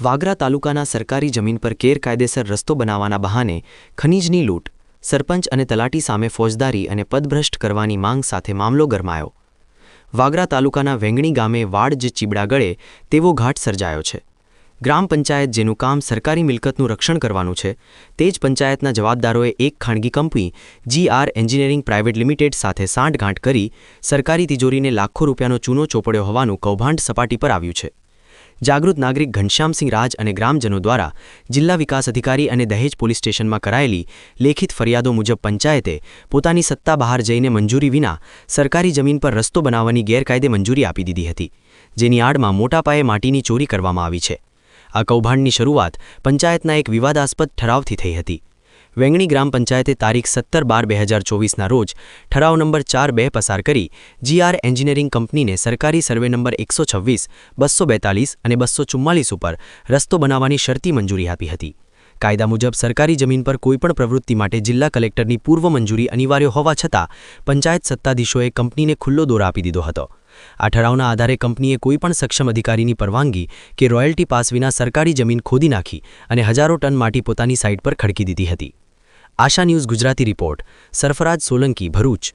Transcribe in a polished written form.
વાગરા તાલુકાના સરકારી જમીન પર ગેરકાયદેસર રસ્તો બનાવવાના બહાને ખનીજની લૂંટ, સરપંચ અને તલાટી સામે ફોજદારી અને પદભ્રષ્ટ કરવાની માંગ સાથે મામલો ગરમાયો. વાગરા તાલુકાના વેંગણી ગામે વાડ જ ચીબડા ગળે તેવો ઘાટ સર્જાયો છે. ગ્રામ પંચાયત જેનું કામ સરકારી મિલકતનું રક્ષણ કરવાનું છે, તે જ પંચાયતના જવાબદારોએ એક ખાનગી company GR engineering private limited સાથે સાંઠગાંઠ કરી સરકારી તિજોરીને લાખો રૂપિયાનો ચૂનો ચોપડ્યો હોવાનું કૌભાંડ સપાટી પર આવ્યું છે. જાગૃત નાગરિક ઘનશ્યામસિંહ રાજ અને ગ્રામજનો દ્વારા જિલ્લા વિકાસ અધિકારી અને દહેજ પોલીસ સ્ટેશનમાં કરાયેલી લેખિત ફરિયાદો મુજબ પંચાયતે પોતાની સત્તા બહાર જઈને મંજૂરી વિના સરકારી જમીન પર રસ્તો બનાવવાની ગેરકાયદે મંજૂરી આપી દીધી હતી, જેની આડમાં મોટા પાયે માટીની ચોરી કરવામાં આવી છે. આ કૌભાંડની શરૂઆત પંચાયતના એક વિવાદાસ્પદ ઠરાવથી થઈ હતી. વેંગણી ગ્રામ પંચાયતે તારીખ 17/12/2024ના રોજ ઠરાવ નંબર 4-2 પસાર કરી GR એન્જિનિયરિંગ કંપનીને સરકારી સર્વે નંબર 126, 242 અને 244 ઉપર રસ્તો બનાવવાની શરતી મંજૂરી આપી હતી. કાયદા મુજબ સરકારી જમીન પર કોઈપણ પ્રવૃત્તિ માટે જિલ્લા કલેક્ટરની પૂર્વ મંજૂરી અનિવાર્ય હોવા છતાં પંચાયત સત્તાધીશોએ કંપનીને ખુલ્લો દોર આપી દીધો હતો. આ ઠરાવના આધારે કંપનીએ કોઈપણ સક્ષમ અધિકારીની પરવાનગી કે રોયલ્ટી પાસ વિના સરકારી જમીન ખોદી નાખી અને હજારો ટન માટી પોતાની સાઇટ પર ખડકી દીધી હતી. આશા ન્યૂઝ ગુજરાતી રિપોર્ટ, સરફરાજ સોલંકી, ભરૂચ.